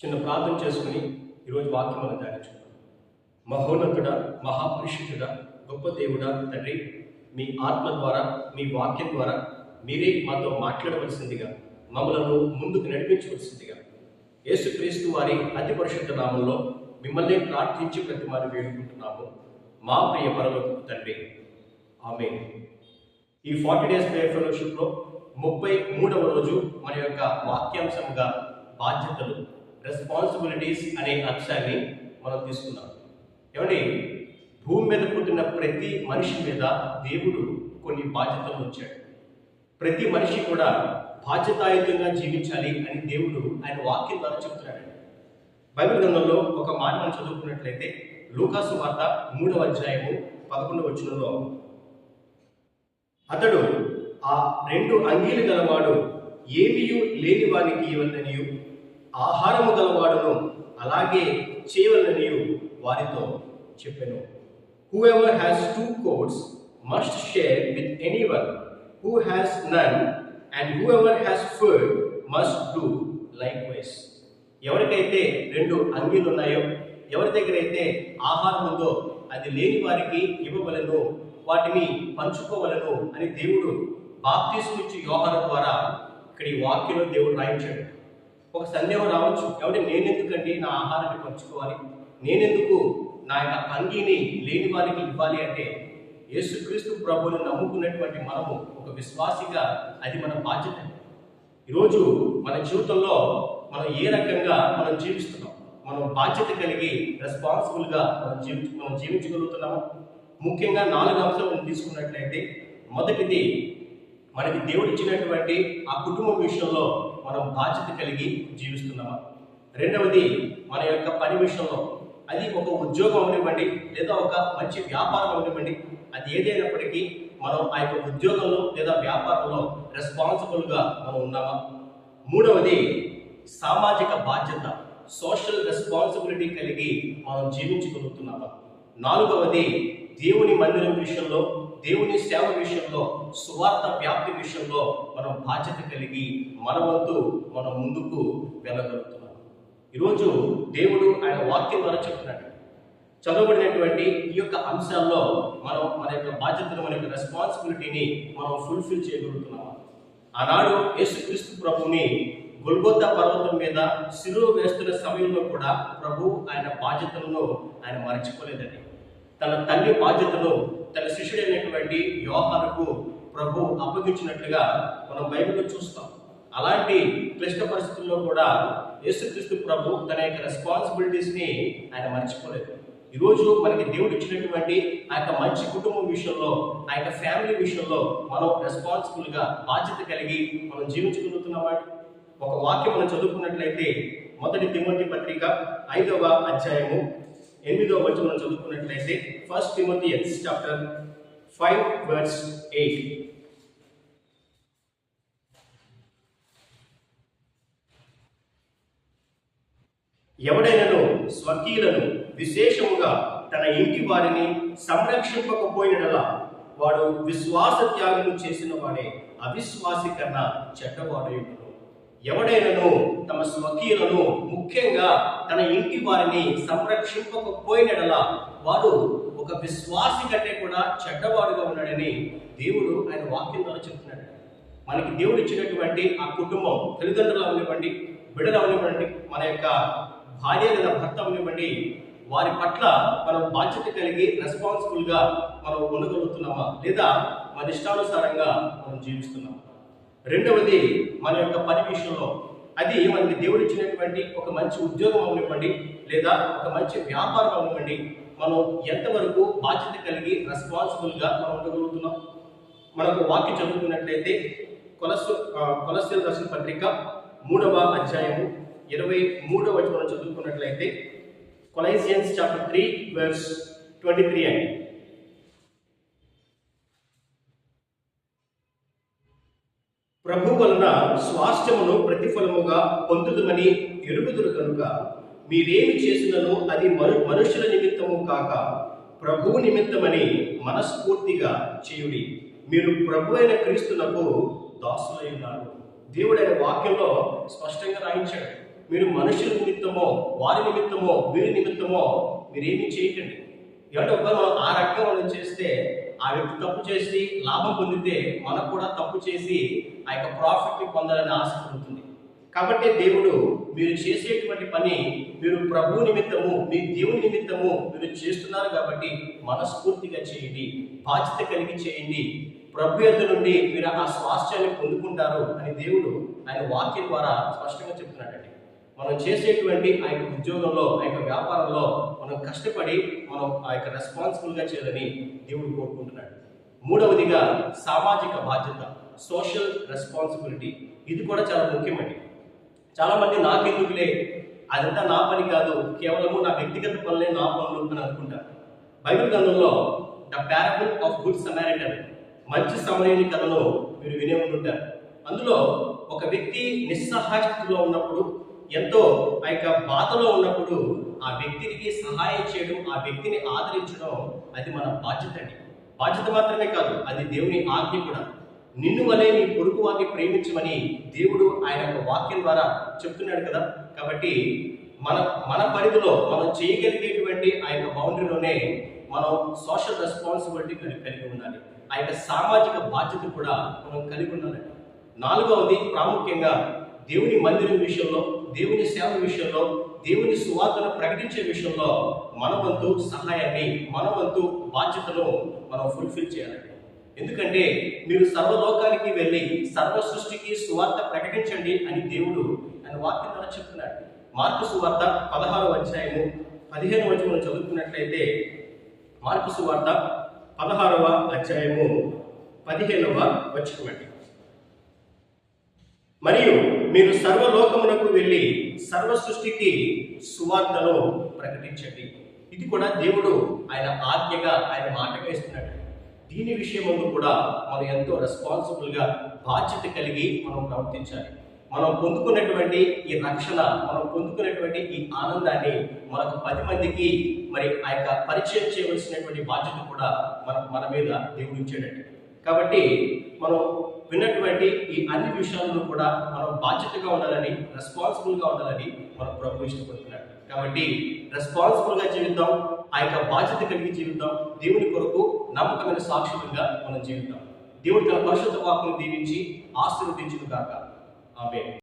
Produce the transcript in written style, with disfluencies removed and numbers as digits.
చిన్న ప్రార్థన చేసుకుని ఈరోజు వాక్యం మనం ధ్యానించుకుందాం. మహోన్నతుడ, మహాపరిశుద్ధుడ, గొప్ప దేవుడా తండ్రి, మీ ఆత్మ ద్వారా, మీ వాక్యం ద్వారా మీరే మాతో మాట్లాడవలసిందిగా, మమ్మలను ముందుకు నడిపించవలసిందిగా యేసుక్రీస్తు వారి అతి పరిశుద్ధ నామంలో మిమ్మల్ని ప్రార్థించి ప్రతిమాని వేడుకుంటున్నాము. మా ప్రియ పరలోకపు తండ్రి, ఆమేన్. ఈ 40 డేస్ ప్రేయర్ ఫెలోషిప్లో 33వ రోజు మన యొక్క వాక్యాంశంగా బాధ్యతలు, రెస్పాన్సిబిలిటీస్ అనే అంశాన్ని మనం తీసుకున్నాం. ఏమండి, భూమి మీద పుట్టిన ప్రతి మనిషి మీద దేవుడు కొన్ని బాధ్యతలు ఉంచాడు. ప్రతి మనిషి కూడా బాధ్యతాయుతంగా జీవించాలి అని దేవుడు ఆయన వాక్యం ద్వారా చెప్తున్నాడు. బైబిల్ గ్రంథంలో ఒక మాట మనం చదువుకున్నట్లయితే లూకాసు వార్త 3వ అధ్యాయము 11వ వచనంలో, అతడు ఆ 2 అంగీలు గలవాడు ఏమీయూ లేని వానికి ఇవ్వననియు, ఆహారము గలవాడును అలాగే చేయవలననియు వారితో చెప్పెను. Whoever has 2 coats must share with anyone who has none, and whoever has food must do likewise. ఎవరికైతే 2 అంగీలు ఉన్నాయో, ఎవరి దగ్గర అయితే ఆహారం ఉందో అది లేని వారికి ఇవ్వవలను, వాటిని పంచుకోవలను అని దేవుడు బాప్తిస్మం ఇచ్చి యోహాను ద్వారా ఇక్కడ ఈ వాక్యంలో దేవుడు రాయించాడు. ఒక సందేహం రావచ్చు, ఎవరి నేనెందుకండి నా ఆహారాన్ని పంచుకోవాలి, నేనెందుకు నా యొక్క అంగీని లేని వారికి ఇవ్వాలి అంటే, యేసుక్రీస్తు ప్రభువుని నమ్ముకున్నటువంటి మనము ఒక విశ్వాసిగా అది మన బాధ్యత. ఈరోజు మన జీవితంలో మనం ఏ రకంగా మనం జీవిస్తున్నాం, మనం బాధ్యత కలిగి రెస్పాన్సిబుల్గా మనం జీవించగలుగుతున్నాము. ముఖ్యంగా 4 అంశాలను తీసుకున్నట్లయితే, మొదటిది మనకి దేవుడు ఇచ్చినటువంటి ఆ కుటుంబం విషయంలో మనం బాధ్యత కలిగి జీవిస్తున్నామా. రెండవది మన యొక్క పని విషయంలో, అది ఒక ఉద్యోగం అవనివ్వండి లేదా ఒక మంచి వ్యాపారం అవనివ్వండి, అది ఏదైనప్పటికీ మనం ఆ యొక్క ఉద్యోగంలో లేదా వ్యాపారంలో రెస్పాన్సిబుల్గా మనం ఉన్నామా. మూడవది సామాజిక బాధ్యత, సోషల్ రెస్పాన్సిబిలిటీ కలిగి మనం జీవించగలుగుతున్నామా. నాలుగవది దేవుని మందిరం విషయంలో, దేవుని సేవ విషయంలో, సువార్త వ్యాప్తి విషయంలో మనం బాధ్యత కలిగి మన వంతు మనం ముందుకు వెళ్ళగలుగుతున్నాం. ఈరోజు దేవుడు ఆయన వాక్యం ద్వారా చెప్తున్నాడు. చదవబడినటువంటి ఈ యొక్క అంశాల్లో మనం మన యొక్క బాధ్యతను, మన యొక్క రెస్పాన్సిబిలిటీని మనం ఫుల్ఫిల్ చేయగలుగుతున్నామా. ఆనాడు యేసుక్రీస్తు ప్రభువుని గొల్గొతా పర్వతం మీద శిలువ వేస్తున్న సమయంలో కూడా ప్రభు ఆయన బాధ్యతలను ఆయన మర్చిపోలేదని, తన తండ్రి బాధ్యతను తన శిష్యుడైనటువంటి యోహానుకు ప్రభు అప్పగించినట్లుగా మనం బైబిల్లో చూస్తాం. అలాంటి క్లిష్ట పరిస్థితుల్లో కూడా యేసుక్రీస్తు ప్రభు తన యొక్క రెస్పాన్సిబిలిటీస్ని ఆయన మర్చిపోలేదు. ఈరోజు మనకి దేవుడు ఇచ్చినటువంటి ఆ యొక్క మంచి కుటుంబం విషయంలో, ఆ యొక్క ఫ్యామిలీ విషయంలో మనం రెస్పాన్సిబుల్గా బాధ్యత కలిగి మనం జీవించగలుగుతున్నామా. ఒక వాక్యం మనం చదువుకున్నట్లయితే మొదటి తిమోతి పత్రిక 5వ అధ్యాయము 8వ వచనం మనం చదువుకున్నట్లయితే, 1 Timothy chapter 5 verse 8. ఎవడైనను స్వకీయులను విశేషముగా తన ఇంటి వారిని సంరక్షింపకపోయినలా వాడు విశ్వాస త్యాగం చేసిన వాడే అవిశ్వాసి కన్నా చెడ్డవాడై ఉంటాడు. ఎవడైనను తమ స్వకీయులను, ముఖ్యంగా తన ఇంటి వారిని సంరక్షింపకపోయినలా వాడు ఒక విశ్వాసి కంటే కూడా చెడ్డవాడుగా ఉన్నాడని దేవుడు ఆయన వాక్యం ద్వారా చెప్తున్నాడు. మనకి దేవుడు ఇచ్చినటువంటి ఆ కుటుంబం, తల్లిదండ్రులు అవనివ్వండి, బిడ్డలు అవనివ్వండి, మన యొక్క భార్య లేదా భర్త అవనివ్వండి, వారి పట్ల మనం బాధ్యత కలిగి రెస్పాన్సిబుల్గా మనం ఉండగలుగుతున్నామా లేదా మన ఇష్టానుసారంగా మనం జీవిస్తున్నామా. రెండవది మన యొక్క పని విషయంలో, అది మనకి దేవుడు ఇచ్చినటువంటి ఒక మంచి ఉద్యోగం అవనివ్వండి లేదా ఒక మంచి వ్యాపారం అవనివ్వండి, మనం ఎంతవరకు బాధ్యత కలిగి రెస్పాన్సిబుల్గా మనం ఉండగలుగుతున్నాం. మనకు వాక్యం చదువుకున్నట్లయితే కొలస్సీయుల రాసిన పత్రిక 3వ అధ్యాయము 23వ వచనం చదువుకున్నట్లయితే, కొలస్సియన్స్ chapter 3 verse 23 అండి. ప్రభు వలన స్వాస్థ్యమును ప్రతిఫలముగా పొందుదుమని ఎరుగుదురు కనుక మీరేమి చేసినను అది మనుషుల నిమిత్తము కాక ప్రభువు నిమిత్తమని మనస్ఫూర్తిగా చేయుడి. మీరు ప్రభు అయిన క్రీస్తునకు దాసులై ఉన్నారు. దేవుడైన వాక్యంలో స్పష్టంగా రాయించాడు. మీరు మనుషుల నిమిత్తమో, వారి నిమిత్తమో, వీరి నిమిత్తమో మీరేమీ చేయకండి. ఏమంటే ఒకవేళ మనం ఆ రకంగా మనం చేస్తే, ఆ వ్యక్తి తప్పు చేసి లాభం పొందితే మనకు కూడా తప్పు చేసి ఆ యొక్క ప్రాఫిట్ని పొందాలని ఆశ కలుగుతుంది. కాబట్టి దేవుడు మీరు చేసేటువంటి పని మీరు ప్రభు నిమిత్తము, మీ దేవుని నిమిత్తము మీరు చేస్తున్నారు కాబట్టి మనస్ఫూర్తిగా చేయండి, బాధ్యత కలిగి చేయండి. ప్రభు యొద్ద నుండి మీరు ఆ స్వాస్థ్యాన్ని పొందుకుంటారు అని దేవుడు ఆయన వాక్యం ద్వారా స్పష్టంగా చెప్తున్నాడండి. మనం చేసేటువంటి ఆ యొక్క ఉద్యోగంలో, ఆ యొక్క వ్యాపారంలో మనం కష్టపడి మనం ఆ యొక్క రెస్పాన్సిబుల్గా చేయాలని దేవుడు కోరుకుంటున్నాడు. మూడవదిగా సామాజిక బాధ్యత, సోషల్ రెస్పాన్సిబిలిటీ. ఇది కూడా చాలా ముఖ్యమండి. చాలా మంది నాకెందుకులే, అదంతా నా పని కాదు, కేవలము నా వ్యక్తిగత పనులే నా పనులు అని అనుకుంటారు. బైబిల్ గ్రంథంలో ద పారబుల్ ఆఫ్ గుడ్ సమరైటన్, మంచి సమరయుని కథను మీరు వినే ఉంటుంటారు. అందులో ఒక వ్యక్తి నిస్సహాయ స్థితిలో ఉన్నప్పుడు, ఎంతో ఆ యొక్క బాధలో ఉన్నప్పుడు ఆ వ్యక్తికి సహాయం చేయడం, ఆ వ్యక్తిని ఆదరించడం అది మన బాధ్యత అండి. బాధ్యత మాత్రమే కాదు, అది దేవుని ఆజ్ఞ కూడా. నిన్ను వలె నీ పొరుగు వారిని ప్రేమించమని దేవుడు ఆయన యొక్క వాక్యం ద్వారా చెప్తున్నాడు కదా. కాబట్టి మన మన పరిధిలో మనం చేయగలిగేటువంటి ఆ యొక్క బౌండరీలోనే మనం సోషల్ రెస్పాన్సిబిలిటీ కలిగి ఉండాలి. ఆ యొక్క సామాజిక బాధ్యత కూడా మనం కలిగి ఉండాలండి. నాలుగవది ప్రాముఖ్యంగా దేవుని మందిరం విషయంలో, దేవుని సేవ విషయంలో, దేవుని సువార్తను ప్రకటించే విషయంలో మన వంతు సహాయాన్ని, మన వంతు బాధ్యతను మనం ఫుల్ఫిల్ చేయాలండి. ఎందుకంటే మీరు సర్వలోకానికి వెళ్ళి సర్వ సృష్టికి సువార్త ప్రకటించండి అని దేవుడు ఆయన వాక్యం ద్వారా చెప్తున్నాడు. మార్కు సువార్త 16వ అధ్యాయము 15వ వచనం చదువుకున్నట్లయితే, మార్కు సువార్త 16వ అధ్యాయము 15వ వచనం అండి. మరియు మీరు సర్వలోకమునకు వెళ్ళి సర్వ సృష్టికి సువార్తను ప్రకటించండి. ఇది కూడా దేవుడు ఆయన ఆజ్ఞగా, ఆయన మాటగా ఇస్తున్నాడు. దీని విషయమందు కూడా మనం ఎంతో రెస్పాన్సిబుల్గా, బాధ్యత కలిగి మనం ప్రవర్తించాలి. మనం పొందుకున్నటువంటి ఈ రక్షణ, మనం పొందుకున్నటువంటి ఈ ఆనందాన్ని మనకు 10 మందికి మరి ఆ యొక్క పరిచయం చేయవలసినటువంటి బాధ్యత కూడా మన మీద దేవుడు ఇచ్చాడండి. కాబట్టి మనం విన్నటువంటి ఈ అన్ని విషయాలను కూడా మనం బాధ్యతగా ఉండాలని, రెస్పాన్సిబుల్గా ఉండాలని మన ప్రభు ఇష్టపడుతున్నాడు. కాబట్టి రెస్పాన్సిబుల్గా జీవిద్దాం, ఆ యొక్క బాధ్యత కలిగి జీవిద్దాం, దేవుని కొరకు నమ్మకమైన సాక్షులుగా మనం జీవిద్దాం. దేవుడు తన పరిశుద్ధ వాక్కును దీవించి ఆశీర్వదించును గాక. ఆమేన్.